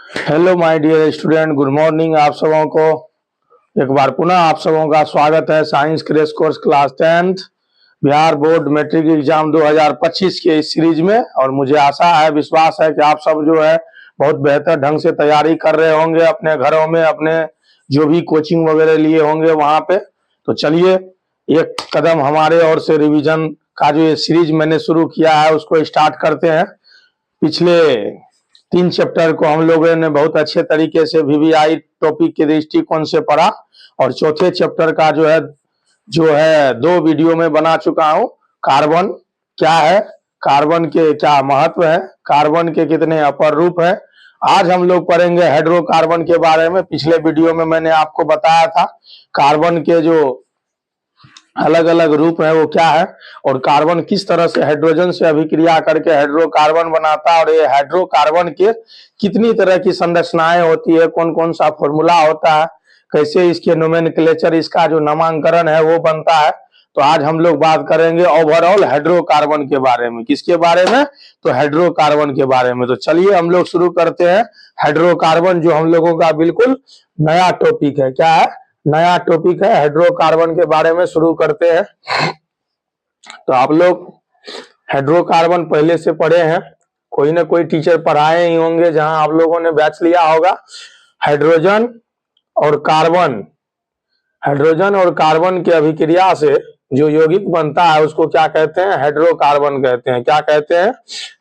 Hello my dear student, good morning. आप सबों को एक बार पुनः आप सबों का स्वागत है science crash course class 10th Bihar board matric exam 2025 के इस सीरीज में। और मुझे आशा है, विश्वास है कि आप सब जो है बहुत बेहतर ढंग से तैयारी कर रहे होंगे अपने घरों में, अपने जो भी कोचिंग वगैरह लिए होंगे वहां पे। तो चलिए एक कदम हमारे ओर से रिवीजन का जो ये सीरीज मैंने शुरू किया है उसको स्टार्ट करते हैं। पिछले 3 चैप्टर को हम लोगों ने बहुत अच्छे तरीके से वीवीआई टॉपिक के दृष्टिकोण से पढ़ा और चौथे चैप्टर का जो है 2 वीडियो में बना चुका हूं। कार्बन क्या है, कार्बन के क्या महत्व है, कार्बन के कितने अपर रूप है। आज हम लोग पढ़ेंगे हाइड्रोकार्बन के बारे में। पिछले वीडियो में मैंने आपको बताया था कार्बन के जो अलग अलग रूप है वो क्या है और कार्बन किस तरह से हाइड्रोजन से अभिक्रिया करके हाइड्रोकार्बन बनाता है और ये हाइड्रोकार्बन के कितनी तरह की संरचनाएं होती है, कौन कौन सा फॉर्मूला होता है, कैसे इसके नोमेनक्लेचर, इसका जो नामांकन है वो बनता है। तो आज हम लोग बात करेंगे ओवरऑल हाइड्रोकार्बन के बारे में। किसके बारे में? तो हाइड्रोकार्बन के बारे में। तो चलिए हम लोग शुरू करते हैं। हाइड्रोकार्बन जो हम लोगों का बिल्कुल नया टॉपिक है। क्या है? नया टॉपिक है। हाइड्रोकार्बन के बारे में शुरू करते हैं। तो आप लोग हाइड्रोकार्बन पहले से पढ़े हैं, कोई ना कोई टीचर पढ़ाए ही होंगे जहां आप लोगों ने बैच लिया होगा। हाइड्रोजन और कार्बन, हाइड्रोजन और कार्बन की अभिक्रिया से जो यौगिक बनता है उसको क्या कहते हैं? हाइड्रोकार्बन कहते हैं। क्या कहते हैं?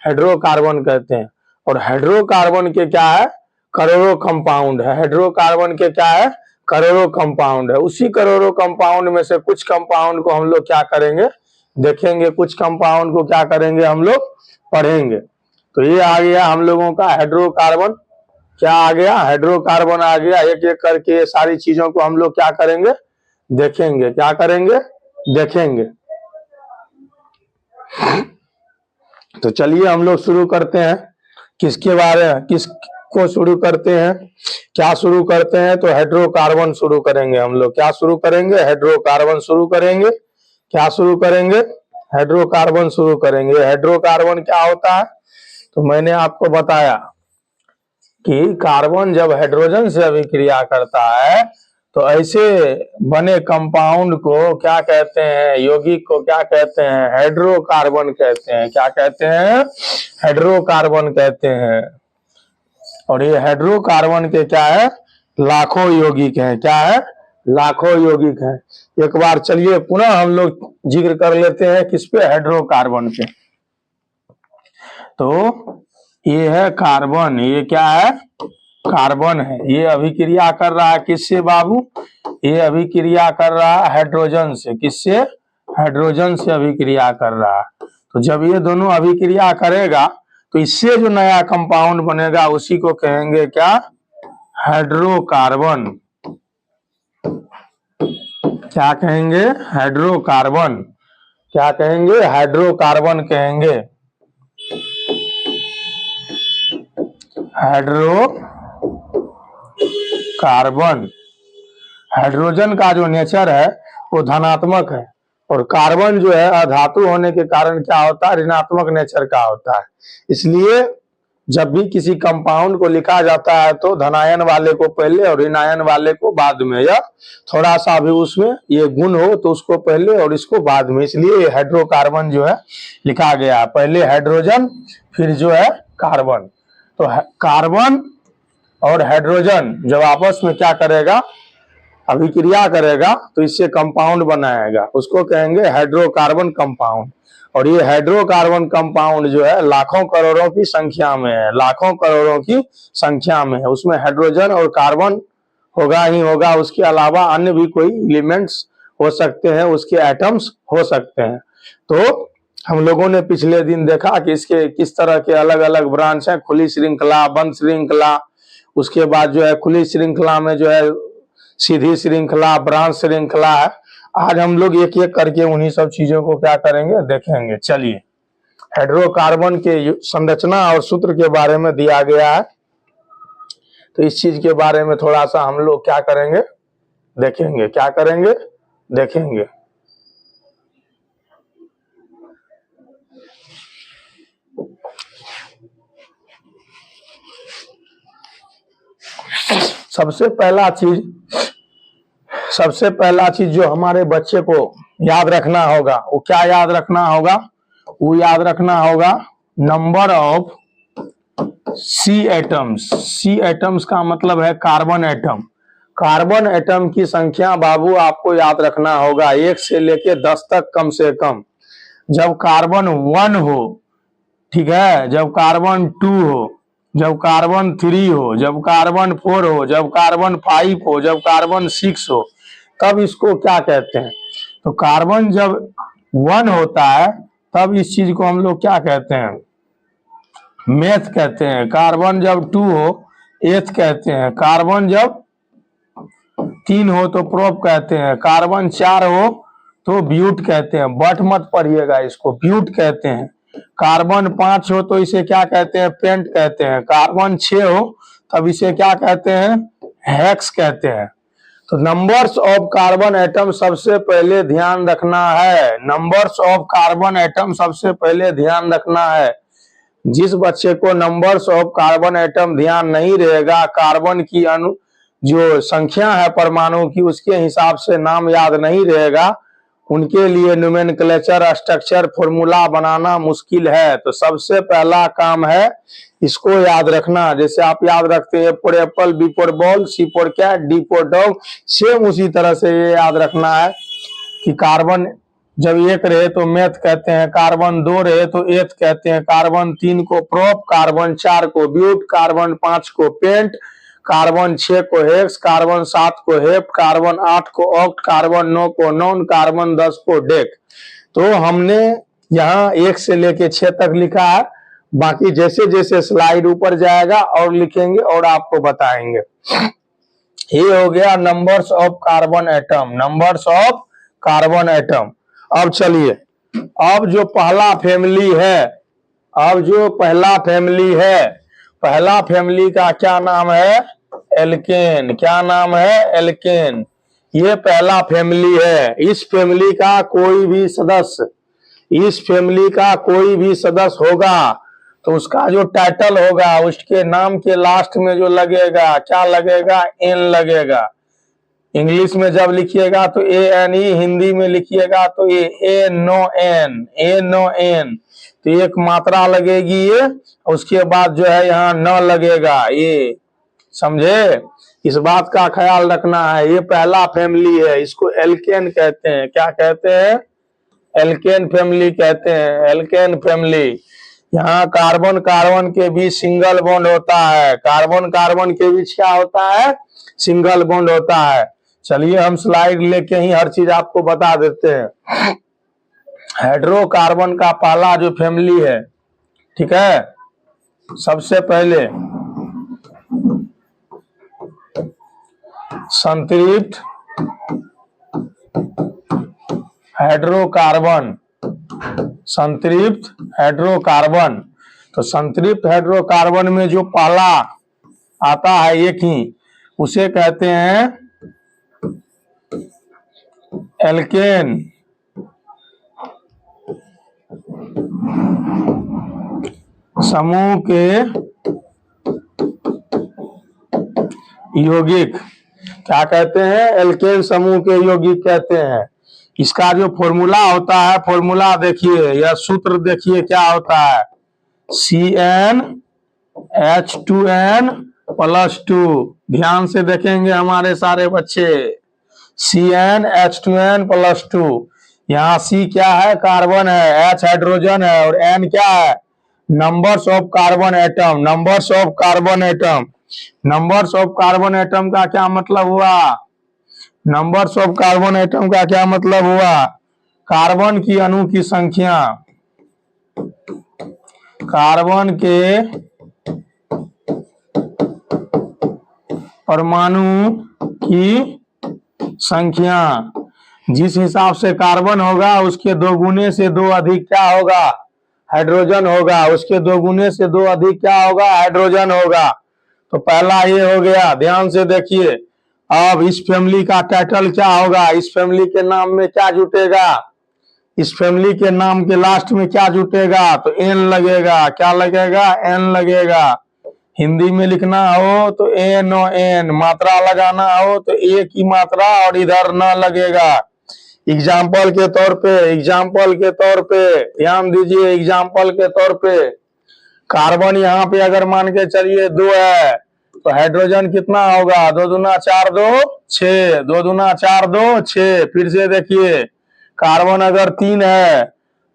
हाइड्रोकार्बन कहते हैं। और हाइड्रोकार्बन के क्या है? करोड़ों कंपाउंड है। हाइड्रोकार्बन के क्या है? करोड़ों कंपाउंड है। उसी करोड़ों कंपाउंड में से कुछ कंपाउंड को हम लोग क्या करेंगे? देखेंगे। कुछ कंपाउंड को क्या करेंगे? हम लोग पढ़ेंगे। तो ये आ गया हम लोगों का हाइड्रोकार्बन। क्या आ गया? हाइड्रोकार्बन आ गया। एक एक करके सारी चीजों को हम लोग क्या करेंगे? देखेंगे। क्या करेंगे? देखेंगे। तो चलिए हम लोग शुरू करते हैं। किसके बारे में, किसको शुरू करते हैं? क्या शुरू करते हैं? तो हाइड्रोकार्बन शुरू करेंगे हम लोग। क्या शुरू करेंगे? हाइड्रोकार्बन शुरू करेंगे। क्या शुरू करेंगे? हाइड्रोकार्बन शुरू करेंगे। हाइड्रोकार्बन क्या होता है? तो मैंने आपको बताया कि कार्बन जब हाइड्रोजन से अभिक्रिया करता है तो ऐसे बने कंपाउंड को क्या कहते हैं? यौगिक को क्या कहते हैं? हाइड्रोकार्बन कहते हैं। क्या कहते हैं? हाइड्रोकार्बन कहते हैं। और ये हाइड्रोकार्बन के क्या है? लाखों यौगिक हैं। क्या है? लाखों यौगिक हैं। एक बार चलिए पुनः हम लोग जिक्र कर लेते हैं किस पे? हाइड्रोकार्बन पे। तो ये है कार्बन। ये क्या है? कार्बन है। ये अभिक्रिया कर रहा है किससे बाबू? ये अभिक्रिया कर रहा है हाइड्रोजन से। किससे? हाइड्रोजन से अभिक्रिया कर रहा है। तो जब ये दोनों अभिक्रिया करेगा तो इससे जो नया कंपाउंड बनेगा उसी को कहेंगे क्या? हाइड्रोकार्बन। क्या कहेंगे? हाइड्रोकार्बन। क्या कहेंगे? हाइड्रोकार्बन कहेंगे। हाइड्रोकार्बन। हाइड्रोजन का जो नेचर है वो धनात्मक है और कार्बन जो है अधातु होने के कारण क्या होता है? ऋणात्मक नेचर का होता है। इसलिए जब भी किसी कंपाउंड को लिखा जाता है तो धनायन वाले को पहले और ऋणायन वाले को बाद में, या थोड़ा सा भी उसमें ये गुण हो तो उसको पहले और इसको बाद में। इसलिए हाइड्रोकार्बन जो है लिखा गया है, पहले हाइड्रोजन फिर जो है कार्बन। तो कार्बन और हाइड्रोजन जब आपस में क्या करेगा? अभिक्रिया करेगा तो इससे कंपाउंड बनाएगा, उसको कहेंगे हाइड्रोकार्बन कंपाउंड। और ये हाइड्रोकार्बन कंपाउंड जो है लाखों करोड़ों की संख्या में है। लाखों करोड़ों की संख्या में है। उसमें हाइड्रोजन और कार्बन होगा ही होगा, उसके अलावा अन्य भी कोई एलिमेंट्स हो सकते हैं, उसके एटम्स हो सकते हैं। तो हम लोगों ने पिछले दिन देखा कि इसके किस तरह के अलग अलग ब्रांच हैं। खुली श्रृंखला, बंद श्रृंखला, उसके बाद जो है खुली श्रृंखला में जो है सीधी श्रृंखला, ब्रांच श्रृंखला है। आज हम लोग एक एक करके उन्हीं सब चीजों को क्या करेंगे? देखेंगे। चलिए, हाइड्रोकार्बन के संरचना और सूत्र के बारे में दिया गया है तो इस चीज के बारे में थोड़ा सा हम लोग क्या करेंगे? देखेंगे। क्या करेंगे? देखेंगे। सबसे पहला चीज जो हमारे बच्चे को याद रखना होगा, वो क्या याद रखना होगा? वो याद रखना होगा number of C atoms. C atoms का मतलब है कार्बन एटम। कार्बन एटम की संख्या बाबू आपको याद रखना होगा 1 से लेके 10 तक कम से कम। जब कार्बन 1 हो, ठीक है, जब कार्बन 2 हो, जब कार्बन 3 हो, जब कार्बन 4 हो, जब कार्बन 5 हो, जब कार्बन 6 हो, तब इसको क्या कहते हैं? तो कार्बन जब 1 होता है तब इस चीज को हम लोग क्या कहते हैं? मेथ कहते हैं। कार्बन जब 2 हो एथ कहते हैं। कार्बन जब 3 हो तो प्रोप कहते हैं। कार्बन 4 हो तो ब्यूट कहते हैं। बट मत पढ़िएगा इसको, ब्यूट कहते हैं। कार्बन 5 हो तो इसे क्या कहते हैं? पेंट कहते हैं। कार्बन 6 हो तब इसे क्या कहते हैं? हेक्स कहते हैं। तो नंबर्स ऑफ कार्बन एटम सबसे पहले ध्यान रखना है। नंबर्स ऑफ कार्बन एटम सबसे पहले ध्यान रखना है। जिस बच्चे को नंबर्स ऑफ कार्बन एटम ध्यान नहीं रहेगा, कार्बन की जो संख्या है परमाणु की, उसके हिसाब से नाम याद नहीं रहेगा, उनके लिए नोमेनक्लेचर स्ट्रक्चर फॉर्मूला बनाना मुश्किल है। तो सबसे पहला काम है इसको याद रखना। जैसे आप याद रखते हैं for apple, B for ball, C for cat, D for dog, same उसी तरह से ये याद रखना है कि कार्बन जब 1 रहे तो मेथ कहते हैं, कार्बन 2 रहे तो एथ कहते हैं, कार्बन 3 को प्रोप, कार्बन 4 को ब्यूट, कार्बन 5 को पेंट, कार्बन 6 को हेक्स, कार्बन 7 को हेप, कार्बन 8 को ऑक्ट, कार्बन 9 को नॉन, कार्बन 10 को डेक। तो हमने यहाँ 1 से लेके 6 तक लिखा है। बाकी जैसे जैसे स्लाइड ऊपर जाएगा और लिखेंगे और आपको बताएंगे। ये हो गया numbers of carbon atom, numbers of carbon atom. अब चलिए, अब जो पहला फैमिली है, पहला फैमिली का क्या नाम है? एल्केन। क्या नाम है? एल्केन। ये पहला फैमिली है। इस फैमिली का कोई भी सदस्य होगा तो उसका जो टाइटल होगा, उसके नाम के लास्ट में जो लगेगा, क्या लगेगा? एन लगेगा। इंग्लिश में जब लिखिएगा तो ANE, हिंदी में लिखिएगा तो ANON। तो एक मात्रा लगेगी ये, उसके बाद जो है यहाँ न लगेगा, ये समझे? इस बात का ख्याल रखना है। ये पहला फैमिली है, इसको एल्केन कहते हैं। क्या कहते हैं? एल्केन फैमिली कहते हैं। Alkane family. यहाँ कार्बन कार्बन के बीच सिंगल बॉन्ड होता है। कार्बन कार्बन के बीच क्या होता है? सिंगल बॉन्ड होता है। चलिए हम स्लाइड लेके ही हर चीज आपको बता देते हैं। हाइड्रोकार्बन का पहला जो फैमिली है, ठीक है, सबसे पहले संतृप्त हाइड्रोकार्बन। संतृप्त हाइड्रोकार्बन। तो संतृप्त हाइड्रोकार्बन में जो पहला आता है एक ही, उसे कहते हैं एल्केन। समूह के यौगिक क्या कहते हैं? एल्केन समूह के यौगिक कहते हैं। इसका जो फॉर्मूला होता है, फॉर्मूला देखिए या सूत्र देखिए क्या होता है? CnH2n+2। ध्यान से देखेंगे हमारे सारे बच्चे। CnH2n+2। यहाँ C क्या है? कार्बन है, H हाइड्रोजन है और N क्या है? Numbers of carbon atom. Numbers of carbon atom. Numbers of carbon atom का क्या मतलब हुआ? नंबर्स ऑफ कार्बन एटम का क्या मतलब हुआ? कार्बन की अणु की संख्या। कार्बन के परमाणु की संख्या। जिस हिसाब से कार्बन होगा उसके 2 गुने से 2 अधिक क्या होगा? हाइड्रोजन होगा। उसके 2 गुने से 2 अधिक क्या होगा? हाइड्रोजन होगा। तो पहला ये हो गया। ध्यान से देखिए। अब इस फैमिली का टाइटल क्या होगा? इस फैमिली के नाम में क्या जुटेगा? इस फैमिली के नाम के लास्ट में क्या जुटेगा? तो एन लगेगा। क्या लगेगा? एन लगेगा। हिंदी में लिखना हो तो एन और एन, मात्रा लगाना हो तो ए की मात्रा और इधर न लगेगा। एग्जाम्पल के तौर पे ध्यान दीजिए। एग्जाम्पल के तौर पे कार्बन यहाँ पे अगर मान के चलिए 2 है तो हाइड्रोजन कितना होगा? 2 दूना 4 2 6, 2 दूना 4 2 6। फिर से देखिए कार्बन अगर 3 है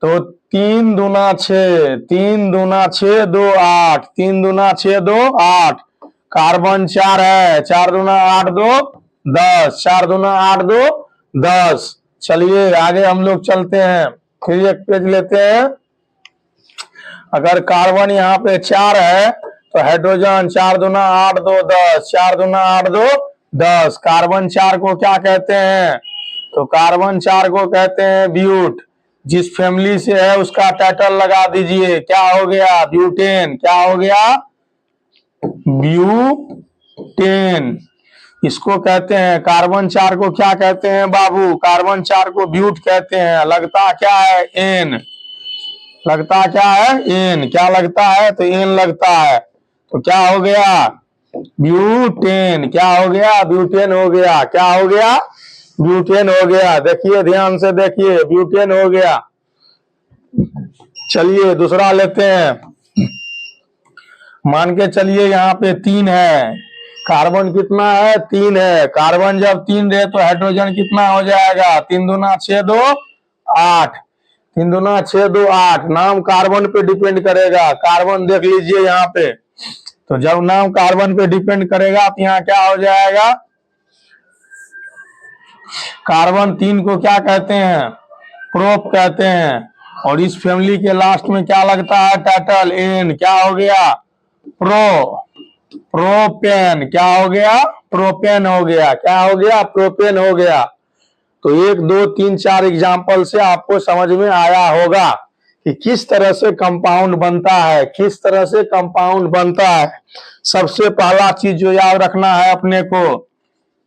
तो 3 दूना 6, 3 दूना 6 2 8, 3 दूना 6 2 8। कार्बन 4 है, 4 दूना 8 2 10, 4 दूना 8 2 10। चलिए आगे हम लोग चलते हैं, फिर एक पेज लेते हैं। अगर कार्बन यहाँ पे 4 है तो हाइड्रोजन 4 दूना 8 2 10, 4 दूना 8 2 10। कार्बन 4 को क्या कहते हैं? तो कार्बन 4 को कहते हैं ब्यूट। जिस फैमिली से है उसका टाइटल लगा दीजिए। क्या हो गया? ब्यूटेन। क्या हो गया? ब्यूटेन। इसको कहते हैं। कार्बन 4 को क्या कहते हैं बाबू? कार्बन 4 को ब्यूट कहते हैं। लगता क्या है? एन। लगता क्या है? एन। क्या लगता है? तो एन लगता है। तो क्या हो गया? ब्यूटेन। क्या हो गया? ब्यूटेन हो गया। क्या हो गया? ब्यूटेन हो गया। देखिए ध्यान से देखिए, ब्यूटेन हो गया। चलिए दूसरा लेते हैं। मान के चलिए यहाँ पे 3 है, कार्बन कितना है? 3 है। कार्बन जब 3 रहे तो हाइड्रोजन कितना हो जाएगा? 3 दूना 6 2 8, 3 दूना 6 2 8। नाम कार्बन पे डिपेंड करेगा। कार्बन देख लीजिए यहाँ पे, तो जब नाम कार्बन पे डिपेंड करेगा तो यहाँ क्या हो जाएगा? कार्बन 3 को क्या कहते हैं? प्रोप कहते हैं। और इस फैमिली के लास्ट में क्या लगता है? Title N. क्या हो गया? प्रोपेन। क्या हो गया? प्रोपेन हो गया। क्या हो गया? प्रोपेन हो गया। तो 1 2 3 4 एग्जाम्पल से आपको समझ में आया होगा कि किस तरह से कंपाउंड बनता है, किस तरह से कंपाउंड बनता है। सबसे पहला चीज जो याद रखना है अपने को,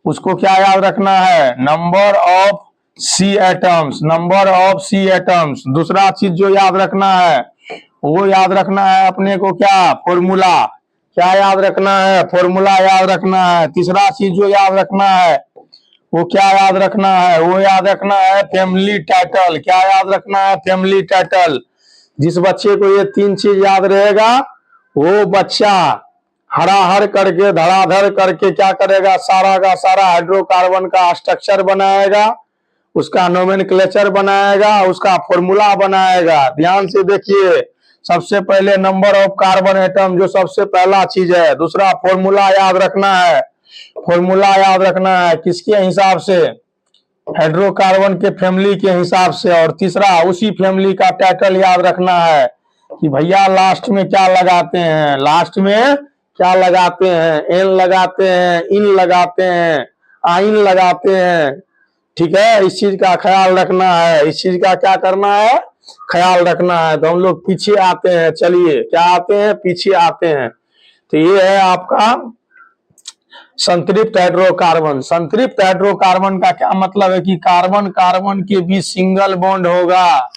उसको क्या याद रखना है? Number of C atoms, number of C atoms. दूसरा चीज जो याद रखना है वो याद रखना है अपने को क्या? फॉर्मूला। क्या याद रखना है? फॉर्मूला याद रखना है। तीसरा चीज जो याद रखना है वो क्या याद रखना है? वो याद रखना है फैमिली टाइटल। क्या याद रखना है? Family title. जिस बच्चे को ये 3 चीज याद रहेगा वो बच्चा हराहर करके धड़ाधड़ करके क्या करेगा? सारा का सारा हाइड्रोकार्बन का स्ट्रक्चर बनाएगा, उसका नोमेनक्लेचर बनाएगा, उसका फॉर्मूला बनाएगा। ध्यान से देखिए, सबसे पहले नंबर ऑफ कार्बन एटम जो सबसे पहला चीज है। दूसरा फॉर्मूला याद रखना है। फॉर्मूला याद रखना है किसके हिसाब से? हाइड्रोकार्बन के फैमिली के हिसाब से। और तीसरा उसी फैमिली का टाइटल याद रखना है कि भैया लास्ट में क्या लगाते हैं? लास्ट में क्या लगाते हैं? एन लगाते हैं, इन लगाते हैं, आइन लगाते हैं। ठीक है, इस चीज का ख्याल रखना है। इस चीज का क्या करना है? ख्याल रखना है। तो हम लोग पीछे आते हैं। चलिए क्या आते हैं? पीछे आते हैं। तो ये है आपका संतृप्त हाइड्रोकार्बन। संतृप्त हाइड्रोकार्बन का क्या मतलब है कि कार्बन कार्बन के बीच सिंगल बॉन्ड होगा।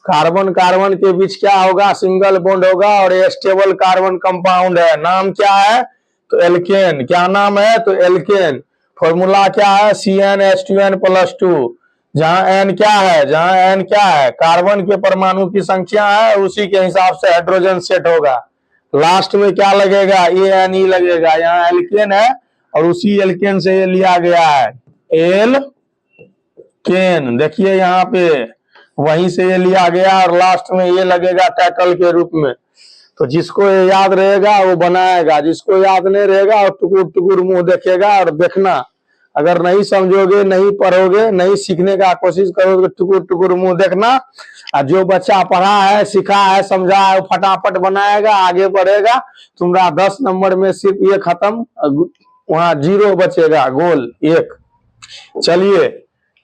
कार्बन कार्बन के बीच क्या होगा? सिंगल बॉन्ड होगा। और ये स्टेबल कार्बन कंपाउंड है। नाम क्या है? तो एल्केन। क्या नाम है? तो एल्केन। फॉर्मूला क्या है? CnH2n+2। जहां एन क्या है? जहां एन क्या है? कार्बन के परमाणु की संख्या है, उसी के हिसाब से हाइड्रोजन सेट होगा। लास्ट में क्या लगेगा? ANE लगेगा। यहाँ एल्केन है और उसी एल्केन से ये लिया गया है, एल्केन। देखिए यहाँ पे वहीं से ये लिया गया और लास्ट में ये लगेगा टाइटल के रूप में। तो जिसको ये याद रहेगा वो बनाएगा, जिसको याद नहीं रहेगा और टुकुर टुकुर मुंह देखेगा। और देखना, अगर नहीं समझोगे, नहीं पढ़ोगे, नहीं सीखने का कोशिश करोगे, टुकुर टुकुर मुंह देखना। और जो बच्चा पढ़ा है, सीखा है, समझा है, फटाफट बनाएगा, आगे बढ़ेगा। तुम्हारा 10 नंबर में सिर्फ ये खत्म, वहां 0 बचेगा, गोल 1। चलिए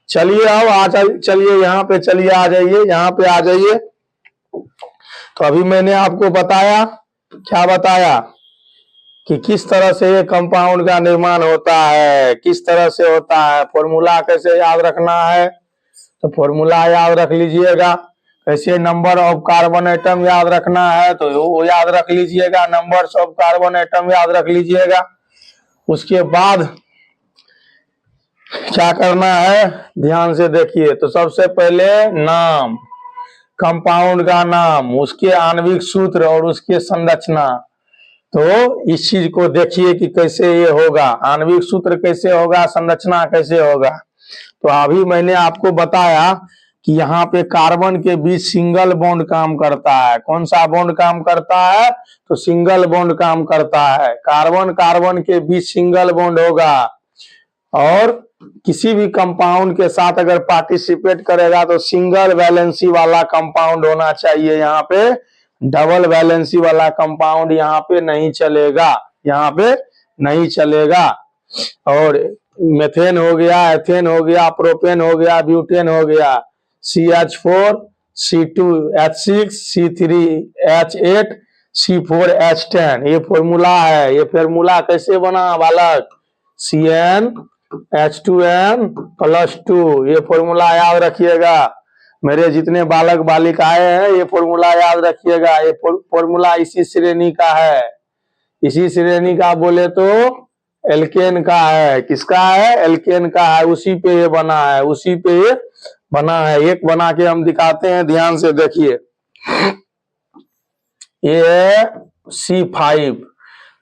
चलिए अब चलिए यहाँ पे, चलिए आ जाइए, यहाँ पे आ जाइए। तो अभी मैंने आपको बताया, क्या बताया कि किस तरह से ये कंपाउंड का निर्माण होता है, किस तरह से होता है। फॉर्मूला कैसे याद रखना है? तो फॉर्मूला याद रख लीजिएगा। कैसे नंबर ऑफ कार्बन एटम याद रखना है तो वो याद रख लीजिएगा, नंबर्स ऑफ कार्बन एटम याद रख लीजिएगा। उसके बाद क्या करना है ध्यान से देखिए। तो सबसे पहले नाम, कंपाउंड का नाम, उसके आणविक सूत्र और उसके संरचना। तो इस चीज को देखिए कि कैसे ये होगा, आणविक सूत्र कैसे होगा, संरचना कैसे होगा। तो अभी मैंने आपको बताया कि यहाँ पे कार्बन के बीच सिंगल बॉन्ड काम करता है। कौन सा बॉन्ड काम करता है? तो सिंगल बॉन्ड काम करता है। कार्बन कार्बन के बीच सिंगल बॉन्ड होगा और किसी भी कंपाउंड के साथ अगर पार्टिसिपेट करेगा तो सिंगल वैलेंसी वाला कंपाउंड होना चाहिए। यहाँ पे डबल वैलेंसी वाला कंपाउंड यहाँ पे नहीं चलेगा, यहाँ पे नहीं चलेगा। और मेथेन हो गया, एथेन हो गया, प्रोपेन हो गया, ब्यूटेन हो गया, CH4 C2 H6 C3 H8 C4 H10 ये फॉर्मूला है। ये फॉर्मूला कैसे बना बालक? CnH2n+2 ये फॉर्मूला याद रखिएगा। मेरे जितने बालक बालिकाएं हैं ये फॉर्मूला याद रखिएगा। ये फॉर्मूला इसी श्रेणी का है, इसी श्रेणी का बोले तो एल्केन का है। किसका है? एल्केन का है। उसी पे ये बना है, उसी पे ये बना है। एक बना के हम दिखाते हैं, ध्यान से देखिए। ये है C5।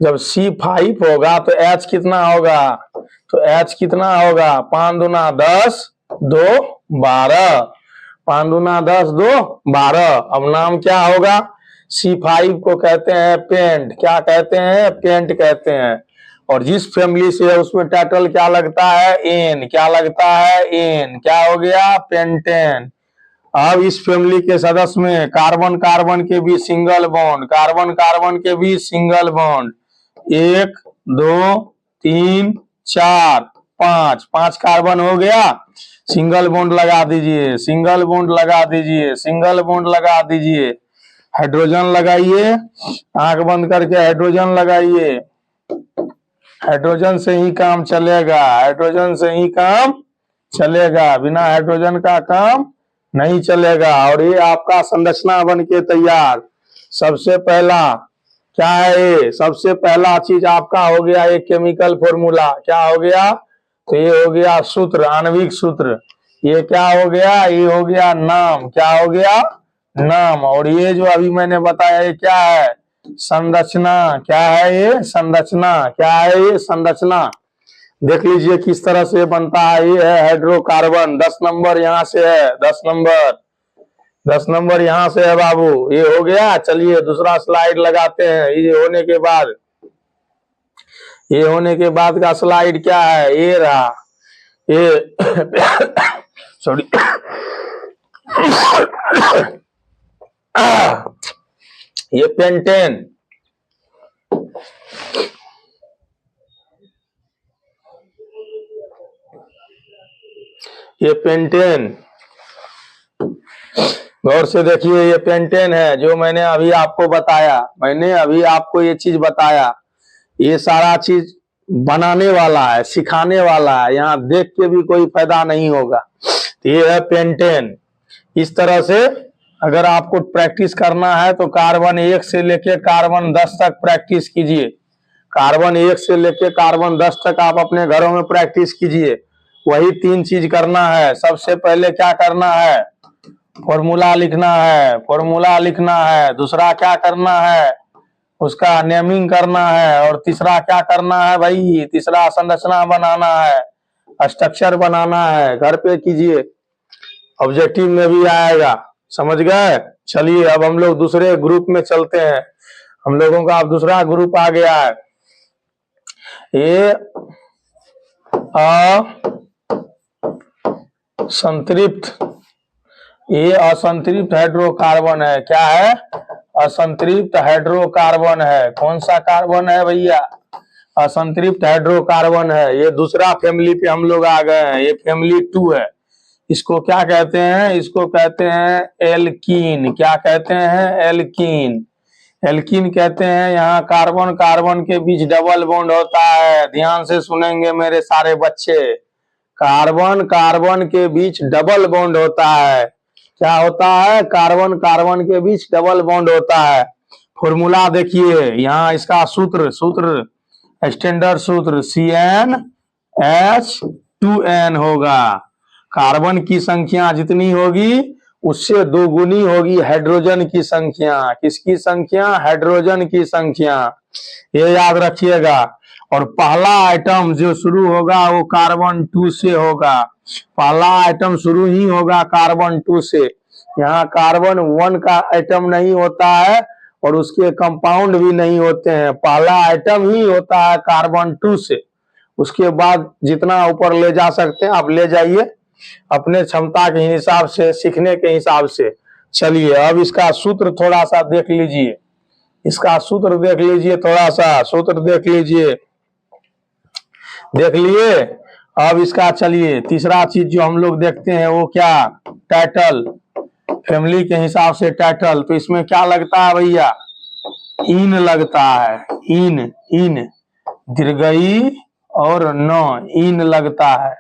जब C5 होगा तो H कितना होगा? तो H कितना होगा? 5 दूना 10 2 12, 5 दूना 10 2 12। अब नाम क्या होगा? C5 को कहते हैं पेंट। क्या कहते हैं? पेंट कहते हैं। और जिस फैमिली से है उसमें टाइटल क्या लगता है? एन। क्या लगता है? एन। क्या हो गया? पेंटेन। अब इस फैमिली के सदस्य में कार्बन कार्बन के बीच सिंगल बॉन्ड, कार्बन कार्बन के बीच सिंगल बॉन्ड, 1 2 3 4 5, 5 कार्बन हो गया। सिंगल बॉन्ड लगा दीजिए, सिंगल बॉन्ड लगा दीजिए, सिंगल बॉन्ड लगा दीजिए। हाइड्रोजन लगाइए, आंख बंद करके हाइड्रोजन लगाइए। हाइड्रोजन से ही काम चलेगा, हाइड्रोजन से ही काम चलेगा, बिना हाइड्रोजन का काम नहीं चलेगा। और ये आपका संरचना बन के तैयार। सबसे पहला क्या है? ये सबसे पहला चीज आपका हो गया ये केमिकल फॉर्मूला। क्या हो गया? तो ये हो गया सूत्र, आणविक सूत्र। ये क्या हो गया? ये हो गया नाम। क्या हो गया? नाम। और ये जो अभी मैंने बताया ये क्या है? संरचना। क्या है ये? संरचना। क्या है ये? संरचना। देख लीजिए किस तरह से बनता है। ये है हाइड्रोकार्बन, 10 नंबर यहाँ से है, 10 नंबर, 10 नंबर यहाँ से है बाबू। ये हो गया। चलिए दूसरा स्लाइड लगाते हैं। ये होने के बाद, ये होने के बाद का स्लाइड क्या है? ये रहा। ये सॉरी ये पेंटेन, ये पेंटेन, गौर से देखिए। ये पेंटेन है जो मैंने अभी आपको बताया। मैंने अभी आपको ये चीज बताया। ये सारा चीज बनाने वाला है, सिखाने वाला है। यहाँ देख के भी कोई फायदा नहीं होगा। ये है पेंटेन। इस तरह से अगर आपको प्रैक्टिस करना है तो कार्बन 1 से लेके कार्बन 10 तक प्रैक्टिस कीजिए। कार्बन 1 से लेके कार्बन 10 तक आप अपने घरों में प्रैक्टिस कीजिए। वही 3 चीज करना है। सबसे पहले क्या करना है? फॉर्मूला लिखना है, फॉर्मूला लिखना है। दूसरा क्या करना है? उसका नेमिंग करना है। और तीसरा क्या करना है भाई? तीसरा संरचना बनाना है, स्ट्रक्चर बनाना है। घर पे कीजिए, ऑब्जेक्टिव में भी आएगा। समझ गए? चलिए अब हम लोग दूसरे ग्रुप में चलते हैं। हम लोगों का अब दूसरा ग्रुप आ गया है। ये असंतृप्त, ये असंतृप्त हाइड्रोकार्बन है। क्या है? असंतृप्त हाइड्रोकार्बन है। कौन सा कार्बन है भैया? असंतृप्त हाइड्रोकार्बन है। ये दूसरा फैमिली पे हम लोग आ गए हैं। ये फैमिली 2 है। इसको क्या कहते हैं? इसको कहते हैं एल्कीन। क्या कहते हैं? एल्कीन। एल्कीन कहते हैं। यहाँ कार्बन कार्बन के बीच डबल बॉन्ड होता है। ध्यान से सुनेंगे मेरे सारे बच्चे। कार्बन कार्बन के बीच डबल बॉन्ड होता है। क्या होता है, कार्बन कार्बन के बीच डबल बॉन्ड होता है। फॉर्मूला देखिए यहाँ इसका सूत्र स्टैंडर्ड सूत्र CnH2n होगा। कार्बन की संख्या जितनी होगी उससे दोगुनी होगी हाइड्रोजन की संख्या। किसकी संख्या? हाइड्रोजन की संख्या। ये याद रखिएगा। और पहला आइटम जो शुरू होगा वो कार्बन 2 से होगा। पहला आइटम शुरू ही होगा कार्बन 2 से। यहाँ कार्बन 1 का आइटम नहीं होता है और उसके कंपाउंड भी नहीं होते हैं। पहला आइटम ही होता है कार्बन 2 से। उसके बाद जितना ऊपर ले जा सकते हैं आप ले जाइए अपने क्षमता के हिसाब से, सीखने के हिसाब से। चलिए अब इसका सूत्र थोड़ा सा देख लीजिए। इसका सूत्र देख लीजिए, थोड़ा सा सूत्र देख लीजिए। देख लिए? अब इसका चलिए तीसरा चीज जो हम लोग देखते हैं वो क्या? टाइटल। फैमिली के हिसाब से टाइटल। तो इसमें क्या लगता है भैया? इन लगता है। इन दीर्घई और न, इन लगता है।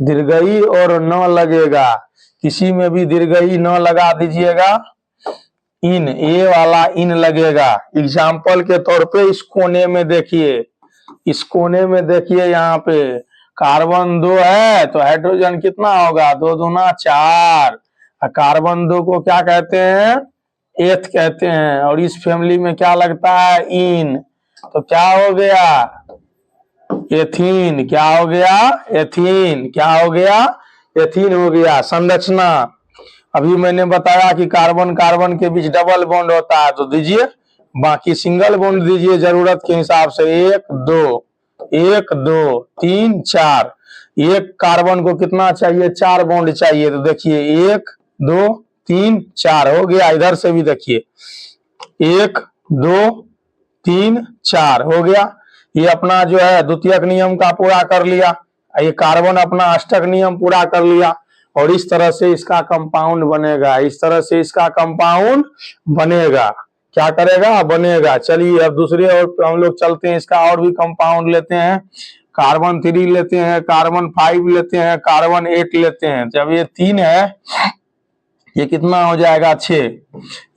दीर्घई और न लगेगा, किसी में भी दीर्घई न लगा दीजिएगा। इन, ए वाला इन लगेगा। एग्जाम्पल के तौर पे इस कोने में देखिए, इस कोने में देखिए, यहाँ पे कार्बन 2 है तो हाइड्रोजन कितना होगा? 2 दूना 4। कार्बन 2 को क्या कहते हैं? एथ कहते हैं। और इस फैमिली में क्या लगता है? इन। तो क्या हो गया? एथीन। क्या हो गया? एथीन। क्या हो गया? एथीन हो गया। संरचना अभी मैंने बताया कि कार्बन कार्बन के बीच डबल बॉन्ड होता है, तो दीजिए। बाकी सिंगल बॉन्ड दीजिए जरूरत के हिसाब से। 1 2 1 2 3 4। एक कार्बन को कितना चाहिए? 4 बॉन्ड चाहिए। तो देखिए 1 2 3 4 हो गया। इधर से भी देखिए 1 2 3 4 हो गया। ये अपना जो है द्वितीयक नियम का पूरा कर लिया। ये कार्बन अपना अष्टक नियम पूरा कर लिया। और इस तरह से इसका कंपाउंड बनेगा। इस तरह से इसका कंपाउंड बनेगा। क्या करेगा? बनेगा। चलिए अब दूसरे और हम लोग चलते हैं। इसका और भी कंपाउंड लेते हैं। कार्बन 3 लेते हैं, कार्बन 5 लेते हैं, कार्बन 8 लेते हैं। जब ये 3 है ये कितना हो जाएगा? 6।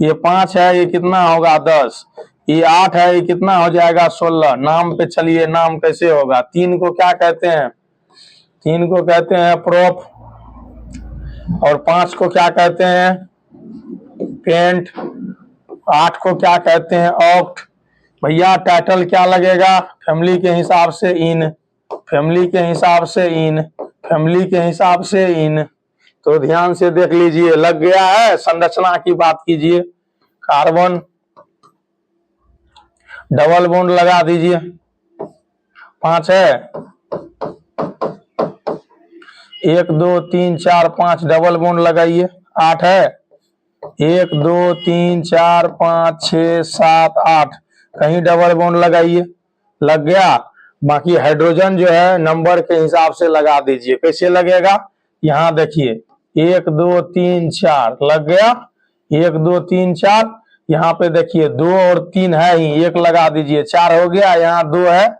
ये 5 है ये कितना होगा? 10। ये 8 है ये कितना हो जाएगा? 16। नाम पे चलिए, नाम कैसे होगा? 3 को क्या कहते हैं? 3 को कहते हैं प्रोप। और 5 को क्या कहते हैं? पेंट। 8 को क्या कहते हैं? ऑक्ट। भैया टाइटल क्या लगेगा? फैमिली के हिसाब से इन, फैमिली के हिसाब से इन, फैमिली के हिसाब से इन। तो ध्यान से देख लीजिए, लग गया है। संरचना की बात कीजिए। कार्बन डबल बॉन्ड लगा दीजिए। 5 है, 1 2 3 4 5 डबल बॉन्ड लगाइए। 8 है, 1 2 3 4 5 6 7 8 कहीं डबल बॉन्ड लगाइए। लग गया। बाकी हाइड्रोजन जो है नंबर के हिसाब से लगा दीजिए। कैसे लगेगा? यहाँ देखिए 1 2 3 4 लग गया। 1 2 3 4। यहाँ पे देखिए 2 और 3 है ही, 1 लगा दीजिए। 4 हो गया। यहाँ 2 है,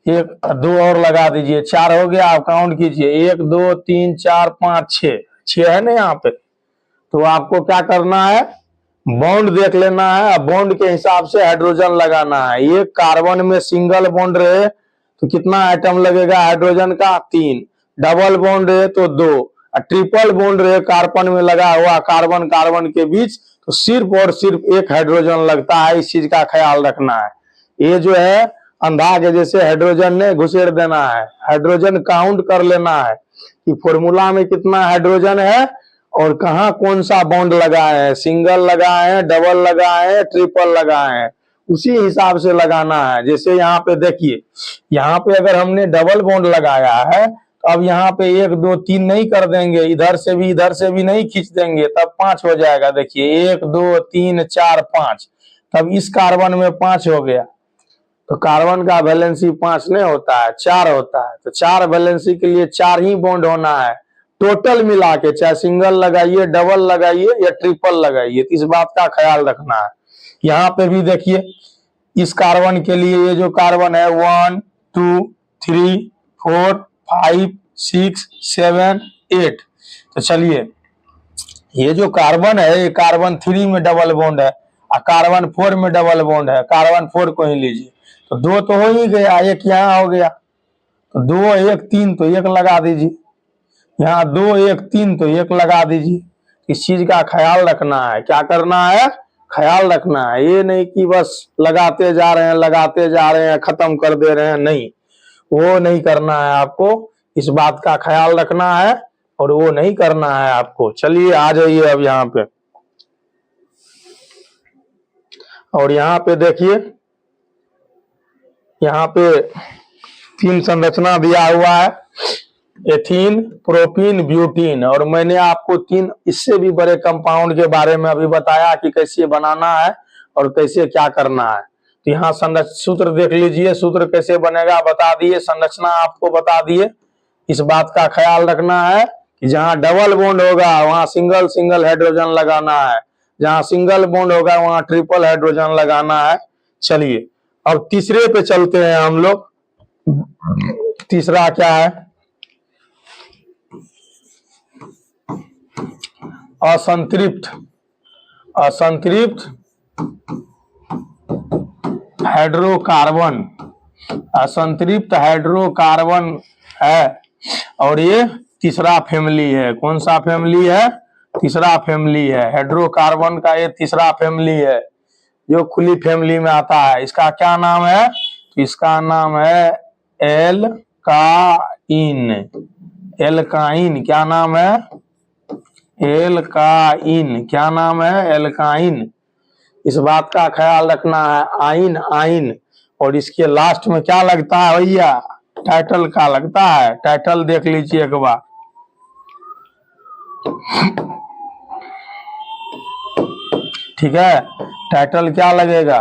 1 2 और लगा दीजिए। 4 हो गया। आप काउंट कीजिए 1 2 3 4 5 6 है ना यहाँ पे। तो आपको क्या करना है? बॉन्ड देख लेना है। बॉन्ड के हिसाब से हाइड्रोजन लगाना है। ये कार्बन में सिंगल बॉन्ड रहे तो कितना आइटम लगेगा हाइड्रोजन का? 3। डबल बॉन्ड रहे तो 2। ट्रिपल बॉन्ड रहे कार्बन में लगा हुआ कार्बन कार्बन के बीच तो सिर्फ और सिर्फ 1 हाइड्रोजन लगता है। इस चीज का ख्याल रखना है। ये जो है अंधा के जैसे हाइड्रोजन ने घुसेड़ देना है। हाइड्रोजन काउंट कर लेना है कि फॉर्मूला में कितना हाइड्रोजन है और कहाँ कौन सा बॉन्ड लगाए हैं। सिंगल लगाए हैं, डबल लगाए हैं, ट्रिपल लगाए हैं, उसी हिसाब से लगाना है। जैसे यहाँ पे देखिए, यहाँ पे अगर हमने डबल बॉन्ड लगाया है तो अब यहाँ पे 1 2 3 नहीं कर देंगे, इधर से भी नहीं खींच देंगे, तब 5 हो जाएगा। देखिए 1 2 3 4 5, तब इस कार्बन में 5 हो गया। तो कार्बन का वैलेंसी 5 नहीं होता है, 4 होता है। तो 4 वैलेंसी के लिए 4 ही बॉन्ड होना है टोटल मिला के, चाहे सिंगल लगाइए, डबल लगाइए या ट्रिपल लगाइए। इस बात का ख्याल रखना है। यहाँ पे भी देखिए इस कार्बन के लिए ये जो कार्बन है 1 2 3 4 5 6 7 8। तो चलिए ये जो कार्बन है ये कार्बन 3 में डबल बॉन्ड है और कार्बन 4 में डबल बॉन्ड है, कार्बन 4 को ही लीजिए तो 2 तो हो ही गया, एक यहाँ हो गया तो 2 1 3 तो 1 लगा दीजिए, यहाँ 2 1 3 तो 1 लगा दीजिए। इस चीज का ख्याल रखना है, क्या करना है, ख्याल रखना है। ये नहीं कि बस लगाते जा रहे हैं लगाते जा रहे हैं खत्म कर दे रहे हैं, नहीं, वो नहीं करना है आपको, इस बात का ख्याल रखना है और वो नहीं करना है आपको। चलिए आ जाइए अब यहाँ पे, और यहाँ पे देखिए, यहाँ पे 3 संरचना दिया हुआ है, एथीन, प्रोपीन, ब्यूटीन, और मैंने आपको 3 इससे भी बड़े कंपाउंड के बारे में अभी बताया कि कैसे बनाना है और कैसे क्या करना है। तो यहाँ सूत्र देख लीजिए, सूत्र कैसे बनेगा बता दिए, संरचना आपको बता दिए। इस बात का ख्याल रखना है कि जहाँ डबल बॉन्ड होगा वहां सिंगल सिंगल हाइड्रोजन लगाना है, जहाँ सिंगल बॉन्ड होगा वहां ट्रिपल हाइड्रोजन लगाना है। चलिए अब तीसरे पे चलते हैं हम लोग। तीसरा क्या है, असंतृप्त, असंतृप्त हाइड्रोकार्बन, असंतृप्त हाइड्रोकार्बन है और ये तीसरा फैमिली है। कौन सा फैमिली है, तीसरा फैमिली है, हाइड्रोकार्बन का ये तीसरा फैमिली है जो खुली फैमिली में आता है। इसका क्या नाम है, इसका नाम है एल्काइन, एल्काइन, क्या नाम है, एल्काइन, क्या नाम है, एल्काइन। इस बात का ख्याल रखना है, आइन आइन, और इसके लास्ट में क्या लगता है भैया, टाइटल का लगता है, टाइटल देख लीजिए एक बार, ठीक है, टाइटल क्या लगेगा,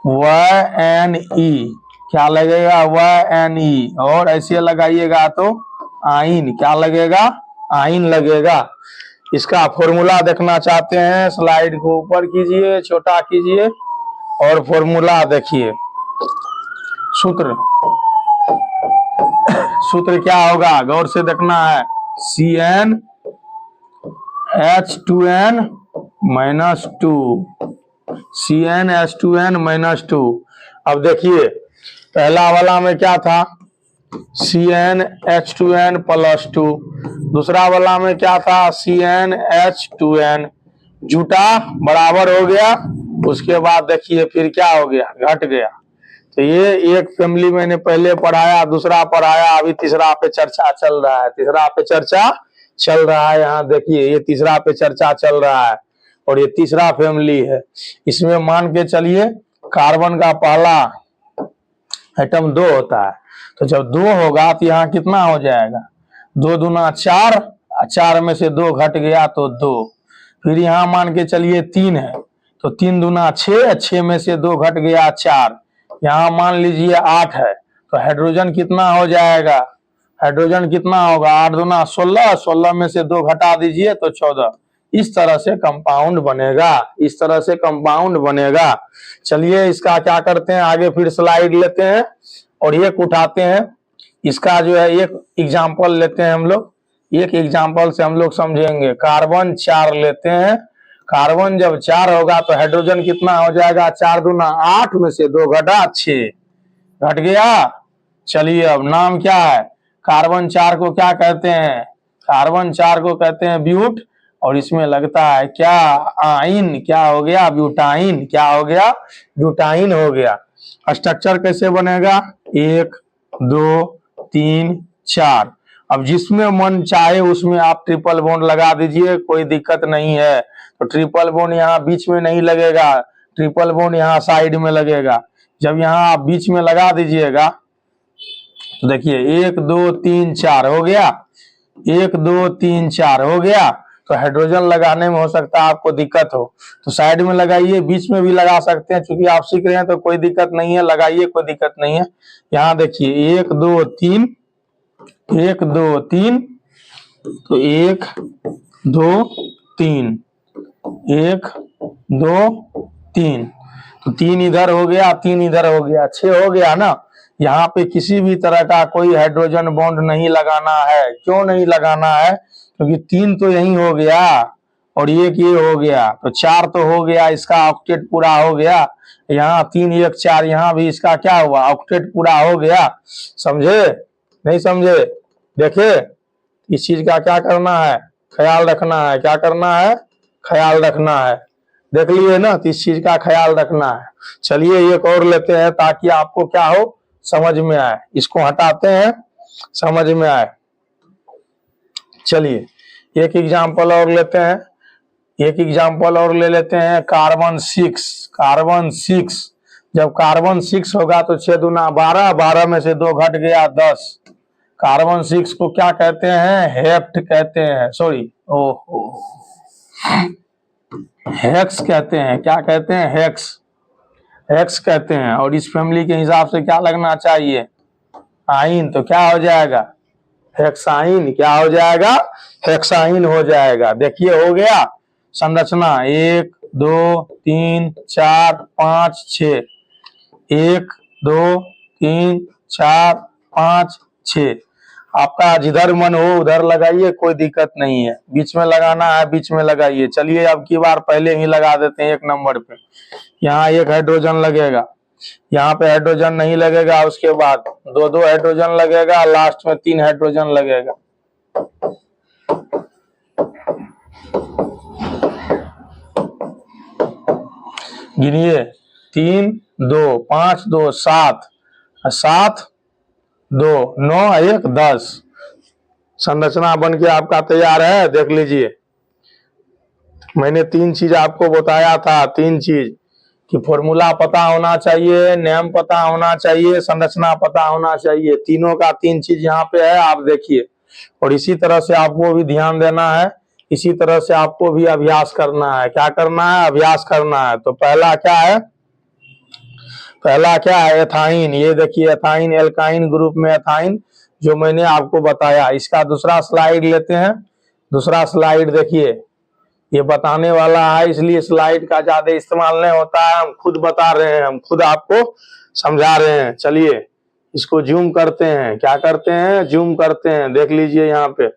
WNE, क्या लगेगा, WNE, और ऐसे लगाइएगा तो आइन, क्या लगेगा, आइन लगेगा। इसका फॉर्मूला देखना चाहते हैं, स्लाइड को ऊपर कीजिए, छोटा कीजिए और फॉर्मूला देखिए। सूत्र, सूत्र क्या होगा गौर से देखना है, CnH2n-2, CnH2n-2। अब देखिए पहला वाला में क्या था, CnH2n+2, दूसरा वाला में क्या था, CnH2n, जुटा बराबर हो गया, उसके बाद देखिए फिर क्या हो गया, घट गया। तो ये एक फैमिली मैंने पहले पढ़ाया, दूसरा पढ़ाया, अभी तीसरा पे चर्चा चल रहा है, तीसरा पे चर्चा चल रहा है। यहाँ देखिए ये तीसरा पे चर्चा चल रहा है और ये तीसरा फैमिली है। इसमें मान के चलिए कार्बन का पहला एटम 2 होता है, तो जब 2 होगा तो यहाँ कितना हो जाएगा, 2 दूना 4, 4 में से 2 घट गया तो 2, फिर यहाँ मान के चलिए 3 है तो 3 दूना 6, 6 में से 2 घट गया 4, यहाँ मान लीजिए 8 है तो हाइड्रोजन कितना हो जाएगा, हाइड्रोजन कितना होगा, 8 दूना 16, 16 में से 2 घटा दीजिए तो 14। इस तरह से कंपाउंड बनेगा, इस तरह से कंपाउंड बनेगा। चलिए इसका क्या करते हैं, आगे फिर स्लाइड लेते हैं और एक उठाते हैं, इसका जो है एक एग्जांपल लेते हैं हम लोग, एक एग्जांपल से हम लोग समझेंगे। कार्बन 4 लेते हैं, कार्बन जब 4 होगा तो हाइड्रोजन कितना हो जाएगा, 4 दूना 8 में से 2 घटा 6, घट गया। चलिए अब नाम क्या है, कार्बन 4 को क्या कहते हैं, कार्बन 4 को कहते हैं ब्यूट, और इसमें लगता है क्या, आइन, क्या हो गया, ब्यूटाइन, क्या हो गया, ब्यूटाइन हो गया। स्ट्रक्चर कैसे बनेगा, 1 2 3 4। अब जिसमें मन चाहे उसमें आप ट्रिपल बॉन्ड लगा दीजिए, कोई दिक्कत नहीं है। तो ट्रिपल बॉन्ड यहाँ बीच में नहीं लगेगा, ट्रिपल बॉन्ड यहाँ साइड में लगेगा। जब यहाँ आप बीच में लगा दीजिएगा तो देखिए 1 2 3 4 हो गया, 1 2 3 4 हो गया। तो हाइड्रोजन लगाने में हो सकता है आपको दिक्कत हो, तो साइड में लगाइए, बीच में भी लगा सकते हैं, क्योंकि आप सीख रहे हैं तो कोई दिक्कत नहीं है, लगाइए, कोई दिक्कत नहीं है। यहाँ देखिए 1 2 3, 1 2 3, तो 1 2 3, 1 2 3, तो 3 इधर हो गया, 3 इधर हो गया, 6 हो गया ना। यहाँ पे किसी भी तरह का कोई हाइड्रोजन बॉन्ड नहीं लगाना है। क्यों नहीं लगाना है, क्योंकि 3 तो यही हो गया और एक ये हो गया, तो 4 तो हो गया, इसका ऑक्टेट पूरा हो गया। यहाँ 3 1 4, यहाँ भी इसका क्या हुआ, ऑक्टेट पूरा हो गया। समझे नहीं समझे? देखे, इस चीज का क्या करना है, ख्याल रखना है। क्या करना है, ख्याल रखना है। देख लिए ना, तो इस चीज का ख्याल रखना है। चलिए एक और लेते हैं ताकि आपको क्या हो, समझ में आए। इसको हटाते हैं, समझ में आए। चलिए एक एग्जाम्पल और लेते हैं, एक एग्जाम्पल और ले लेते हैं। कार्बन 6, कार्बन 6, जब कार्बन 6 होगा तो 6 दूना 12, 12 में से 2 घट गया 10। कार्बन 6 को क्या कहते हैं, हेप्ट कहते हैं, सॉरी ओहो हेक्स कहते हैं। क्या कहते हैं, हेक्स, हेक्स कहते हैं। और इस फैमिली के हिसाब से क्या लगना चाहिए, आइन, तो क्या हो जाएगा, हेक्साइन। क्या हो जाएगा, हेक्साइन हो जाएगा। देखिए हो गया संरचना, 1 2 3 4 5 6, 1 2 3 4 5 6। आपका जिधर मन हो उधर लगाइए, कोई दिक्कत नहीं है। बीच में लगाना है, बीच में लगाइए। चलिए अब की बार पहले ही लगा देते हैं 1 नंबर पे। यहाँ 1 हाइड्रोजन लगेगा, यहाँ पे हाइड्रोजन नहीं लगेगा, उसके बाद 2 हाइड्रोजन लगेगा, लास्ट में 3 हाइड्रोजन लगेगा। गिनिए, 3 2 5 2 7, 7 2 9 1 10। संरचना बन के आपका तैयार है। देख लीजिए, मैंने 3 चीज आपको बताया था, 3 चीज कि फॉर्मूला पता होना चाहिए, नेम पता होना चाहिए, संरचना पता होना चाहिए। तीनों का 3 चीज यहाँ पे है, आप देखिए। और इसी तरह से आपको भी ध्यान देना है, इसी तरह से आपको भी अभ्यास करना है। क्या करना है, अभ्यास करना है। तो पहला क्या है, पहला क्या है, एथाइन। ये देखिए एथाइन, एल्काइन ग्रुप में एथाइन, जो मैंने आपको बताया। इसका दूसरा स्लाइड लेते हैं। दूसरा स्लाइड देखिए, ये बताने वाला है, इसलिए स्लाइड का ज्यादा इस्तेमाल नहीं होता है। हम खुद बता रहे हैं, हम खुद आपको समझा रहे हैं। चलिए इसको जूम करते हैं। क्या करते हैं, जूम करते हैं। देख लीजिए यहाँ पे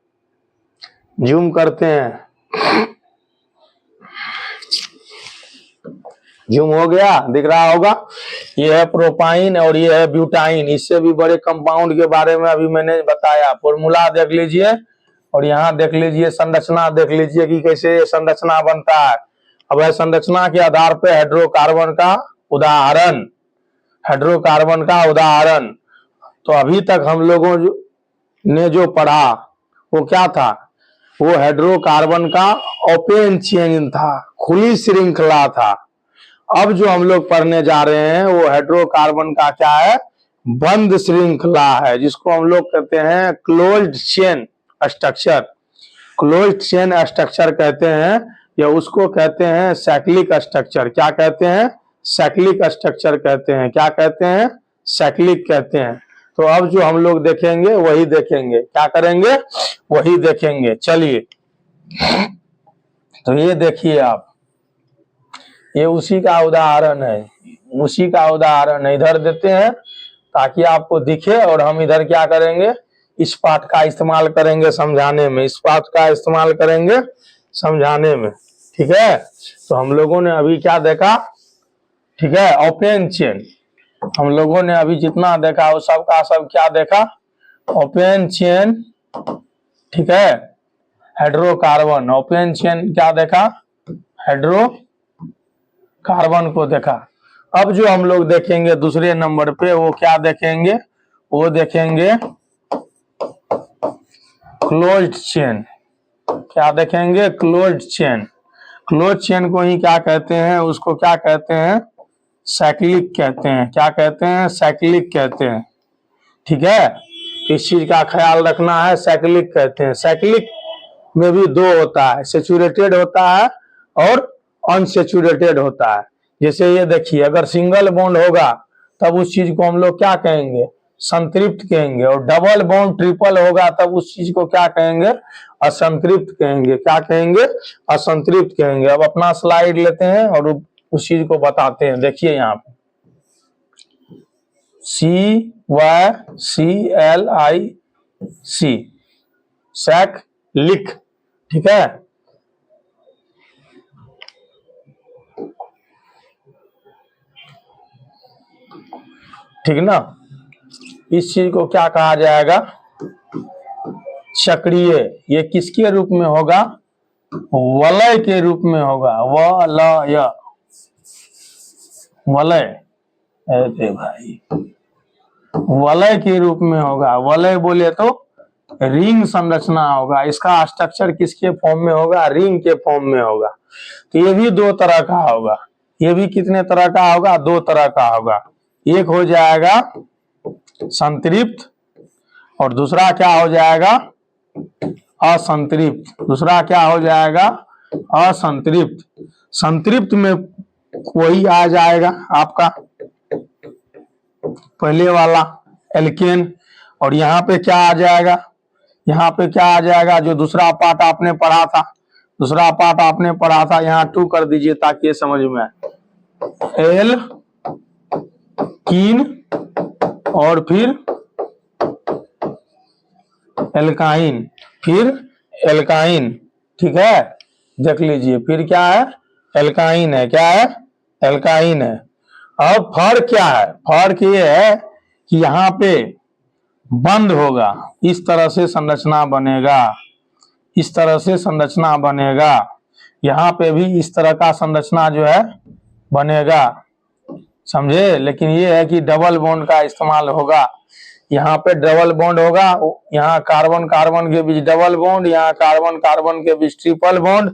जूम करते हैं, जूम हो गया, दिख रहा होगा। ये है प्रोपाइन और ये है ब्यूटाइन। इससे भी बड़े कंपाउंड के बारे में अभी मैंने बताया। फॉर्मूला देख लीजिए और यहाँ देख लीजिए संरचना, देख लीजिए कि कैसे संरचना बनता है। अब संरचना के आधार पर हाइड्रोकार्बन का उदाहरण, हाइड्रोकार्बन का उदाहरण। तो अभी तक हम लोगों ने जो पढ़ा वो क्या था, वो हाइड्रोकार्बन का ओपन चेन था, खुली श्रृंखला था। अब जो हम लोग पढ़ने जा रहे हैं वो हाइड्रोकार्बन का क्या है, बंद श्रृंखला है, जिसको हम लोग कहते हैं closed chain structure. Closed chain structure कहते हैं, या उसको कहते हैं साइक्लिक स्ट्रक्चर। क्या कहते हैं, साइक्लिक स्ट्रक्चर कहते हैं। क्या कहते हैं, साइक्लिक कहते हैं। तो अब जो हम लोग देखेंगे वही देखेंगे। क्या करेंगे, वही देखेंगे। चलिए तो ये देखिए आप, ये उसी का उदाहरण है, उसी का उदाहरण है। इधर देते हैं ताकि आपको दिखे, और हम इधर क्या करेंगे, इस पाठ का इस्तेमाल करेंगे समझाने में, इस पाठ का इस्तेमाल करेंगे समझाने में। ठीक है, तो हम लोगों ने अभी क्या देखा, ठीक है, ओपन चेन। हम लोगों ने अभी जितना देखा वो सब का सब क्या देखा, ओपन चेन। ठीक है, हाइड्रोकार्बन, ओपन चेन क्या देखा, हाइड्रो कार्बन को देखा। अब जो हम लोग देखेंगे दूसरे नंबर पे वो क्या देखेंगे, वो देखेंगे क्लोज्ड चेन। क्या देखेंगे, क्लोज्ड चेन। क्लोज्ड चेन को ही क्या कहते हैं, उसको क्या कहते हैं, साइक्लिक कहते हैं। क्या कहते हैं, साइक्लिक कहते हैं। ठीक है, इस चीज का ख्याल रखना है, साइक्लिक कहते हैं। साइक्लिक में भी 2 होता है, सेचुरेटेड होता है और अनसेचुरेटेड होता है। जैसे ये देखिए, अगर सिंगल बॉन्ड होगा तब उस चीज को हम लोग क्या कहेंगे, संतृप्त कहेंगे। और डबल बॉन्ड ट्रिपल होगा तब उस चीज को क्या कहेंगे, असंतृप्त कहेंगे। क्या कहेंगे, असंतृप्त कहेंगे। अब अपना स्लाइड लेते हैं और उस चीज को बताते हैं। देखिए यहाँ पे CYCLIC, सैक्लिक। ठीक है, ठीक ना। इस चीज को क्या कहा जाएगा, चक्रीय। ये किसके रूप में होगा, वलय के रूप में होगा, वलय, वलय, अरे भाई वलय के रूप में होगा। वलय बोले तो रिंग संरचना होगा। इसका स्ट्रक्चर किसके फॉर्म में होगा, रिंग के फॉर्म में होगा। तो ये भी दो तरह का होगा। ये भी कितने तरह का होगा, दो तरह का होगा। एक हो जाएगा संतृप्त और दूसरा क्या हो जाएगा, असंतृप्त। दूसरा क्या हो जाएगा, असंतृप्त। संतृप्त में वही आ जाएगा आपका पहले वाला एल्केन, और यहाँ पे क्या आ जाएगा, यहाँ पे क्या आ जाएगा, जो दूसरा पार्ट आपने पढ़ा था, दूसरा पार्ट आपने पढ़ा था, यहाँ 2 कर दीजिए ताकि ये समझ में आए। एल कीन और फिर एल्काइन, फिर एल्काइन, ठीक है। देख लीजिए फिर क्या है, एल्काइन है, क्या है, एल्काइन है। अब फर्क क्या है, फर्क ये है कि यहाँ पे बंद होगा, इस तरह से संरचना बनेगा, इस तरह से संरचना बनेगा। यहाँ पे भी इस तरह का संरचना जो है बनेगा, समझे। लेकिन ये है कि डबल बॉन्ड का इस्तेमाल होगा। यहाँ पे डबल बॉन्ड होगा, यहाँ कार्बन कार्बन के बीच डबल बॉन्ड, यहाँ कार्बन कार्बन के बीच ट्रिपल बॉन्ड,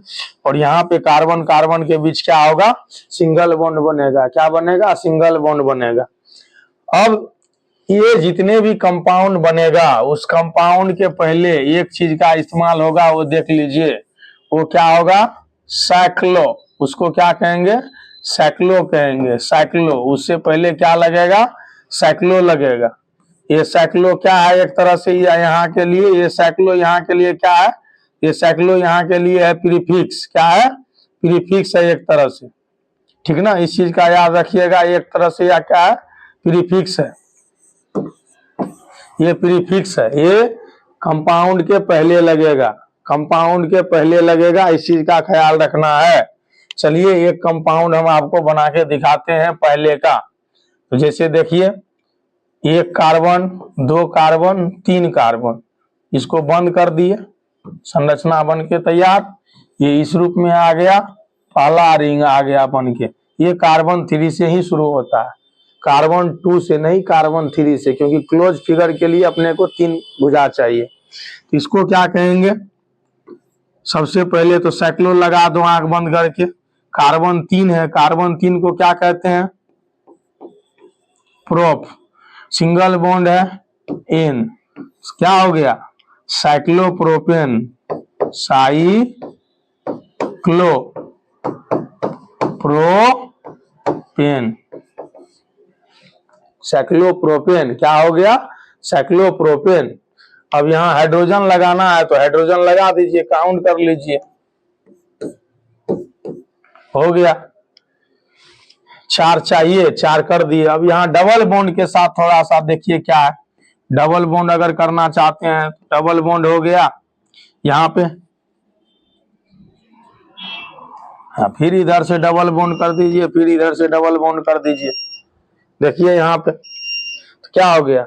और यहाँ पे कार्बन कार्बन के बीच क्या होगा, सिंगल बॉन्ड बनेगा। क्या बनेगा, सिंगल बॉन्ड बनेगा। अब ये जितने भी कंपाउंड बनेगा, उस कंपाउंड के पहले एक चीज का इस्तेमाल होगा, वो देख लीजिए, वो क्या होगा, साइक्लो। उसको क्या कहेंगे, साइक्लो कहेंगे, साइक्लो। उससे पहले क्या लगेगा, साइक्लो लगेगा। ये साइक्लो क्या है, एक तरह से यहाँ के लिए, ये साइक्लो यहाँ के लिए क्या है, ये साइक्लो यहाँ के लिए है प्रीफिक्स। क्या है, प्रीफिक्स है एक तरह से, ठीक ना। इस चीज का याद रखिएगा, एक तरह से या क्या है, प्रीफिक्स है। ये प्रीफिक्स है, ये कंपाउंड के पहले लगेगा, कंपाउंड के पहले लगेगा, इस चीज का ख्याल रखना है। चलिए एक कंपाउंड हम आपको बना के दिखाते हैं पहले का। तो जैसे देखिए, एक कार्बन, दो कार्बन, तीन कार्बन, इसको बंद कर दिए, संरचना बन के तैयार। ये इस रूप में आ गया, पहला रिंग आ गया बन के। ये कार्बन 3 से ही शुरू होता है, कार्बन 2 से नहीं, कार्बन 3 से, क्योंकि क्लोज फिगर के लिए अपने को 3 भुजा चाहिए। तो इसको क्या कहेंगे, सबसे पहले तो साइक्लो लगा दो आंख बंद करके। कार्बन 3 है, कार्बन 3 को क्या कहते हैं, प्रोप। सिंगल बॉन्ड है एन, क्या हो गया, साइक्लोप्रोपेन, साइक्लो प्रोपेन, साइक्लोप्रोपेन, क्या हो गया, साइक्लोप्रोपेन। अब यहाँ हाइड्रोजन लगाना है तो हाइड्रोजन लगा दीजिए, काउंट कर लीजिए, हो गया। 4 चाहिए, 4 कर दिए। अब यहाँ डबल बॉन्ड के साथ थोड़ा सा देखिए क्या है, डबल बॉन्ड अगर करना चाहते हैं, डबल बॉन्ड हो गया यहाँ पे, हाँ, फिर इधर से डबल बॉन्ड कर दीजिए, फिर इधर से डबल बॉन्ड कर दीजिए। देखिए यहाँ पे तो क्या हो गया,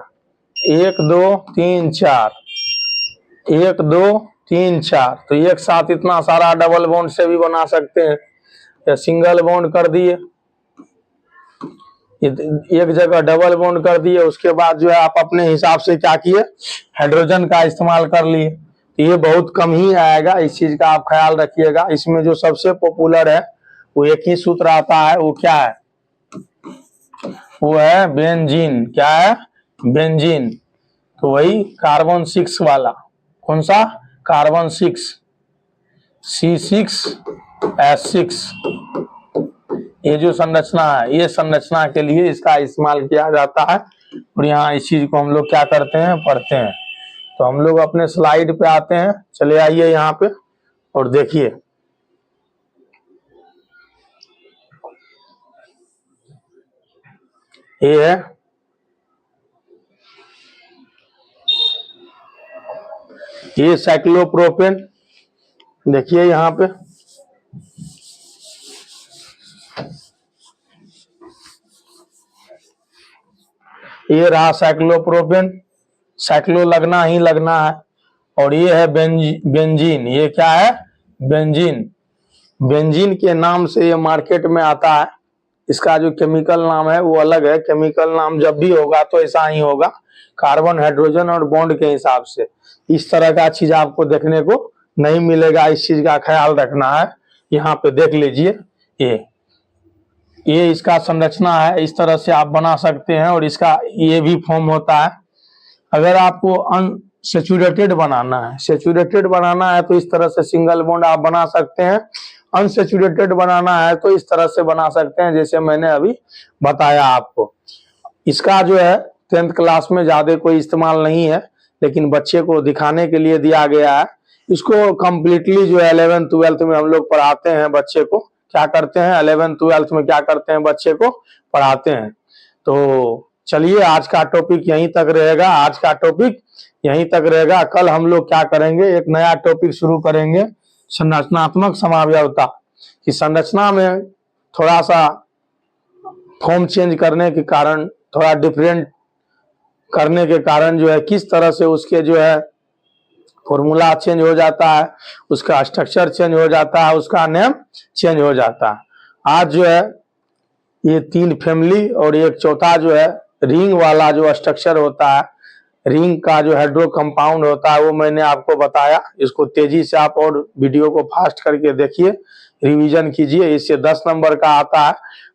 1 2 3 4, 1 2 3 4। तो एक साथ इतना सारा डबल बॉन्ड से भी बना सकते हैं, या सिंगल बॉन्ड कर दिए, एक जगह डबल बॉन्ड कर दिए, उसके बाद जो है आप अपने हिसाब से क्या किए, हाइड्रोजन का इस्तेमाल कर लिए। तो ये बहुत कम ही आएगा, इस चीज का आप ख्याल रखिएगा। इसमें जो सबसे पॉपुलर है वो एक ही सूत्र आता है, वो क्या है, वो है बेंजीन। क्या है, बेंजीन। तो वही कार्बन 6 वाला, कौन सा, कार्बन 6, C6H6। ये जो संरचना है, ये संरचना के लिए इसका इस्तेमाल किया जाता है। और यहाँ इस चीज को हम लोग क्या करते हैं, पढ़ते हैं। तो हम लोग अपने स्लाइड पे आते हैं, चले आइए यहाँ पे और देखिए, ये है, ये साइक्लोप्रोपेन। देखिए यहाँ पे ये रहा साइक्लोप्रोपेन, साइक्लो लगना ही लगना है। और ये है बेंजीन, ये क्या है? बेंजीन। बेंजीन के नाम से ये मार्केट में आता है। इसका जो केमिकल नाम है वो अलग है। केमिकल नाम जब भी होगा तो ऐसा ही होगा, कार्बन, हाइड्रोजन और बॉन्ड के हिसाब से। इस तरह का चीज आपको देखने को नहीं मिलेगा, इस चीज का ख्याल रखना है। यहाँ पे देख लीजिए, ये इसका संरचना है। इस तरह से आप बना सकते हैं और इसका ये भी फॉर्म होता है। अगर आपको अनसेचुरेटेड बनाना है, सेचुरेटेड बनाना है तो इस तरह से सिंगल बॉन्ड आप बना सकते हैं। अनसेचुरेटेड बनाना है तो इस तरह से बना सकते हैं जैसे मैंने अभी बताया आपको। इसका जो है 10th क्लास में ज्यादा कोई इस्तेमाल नहीं है, लेकिन बच्चे को दिखाने के लिए दिया गया है। इसको कंप्लीटली जो है 11th 12th में हम लोग पढ़ाते हैं। बच्चे को क्या करते हैं, 11th 12th में क्या करते हैं, बच्चे को पढ़ाते हैं। तो चलिए आज का टॉपिक यहीं तक रहेगा, आज का टॉपिक यहीं तक रहेगा। कल हम लोग क्या करेंगे, एक नया टॉपिक शुरू करेंगे, संरचनात्मक समावयवता की। संरचना में थोड़ा सा फॉर्म चेंज करने के कारण, थोड़ा डिफरेंट करने के कारण जो है किस तरह से उसके जो है फॉर्मूला चेंज हो जाता है, उसका स्ट्रक्चर चेंज हो जाता है, उसका नेम चेंज हो जाता है। आज जो है ये 3 फैमिली और एक चौथा जो है रिंग वाला जो स्ट्रक्चर होता है, रिंग का जो हाइड्रो कंपाउंड होता है वो मैंने आपको बताया। इसको तेजी से आप और वीडियो को फास्ट करके देखिए, रिवीजन कीजिए। इससे 10 नंबर का आता है।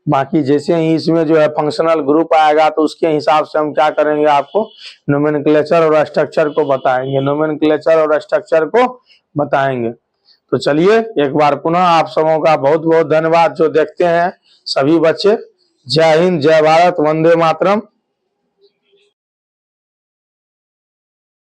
बाकी जैसे ही इसमें जो है फंक्शनल ग्रुप आएगा तो उसके हिसाब से हम क्या करेंगे, आपको नोमेनक्लेचर और स्ट्रक्चर को बताएंगे, नोमेनक्लेचर और स्ट्रक्चर को बताएंगे। तो चलिए एक बार पुनः आप सबों का बहुत बहुत धन्यवाद जो देखते हैं सभी बच्चे। जय हिंद, जय भारत, वंदे मातरम।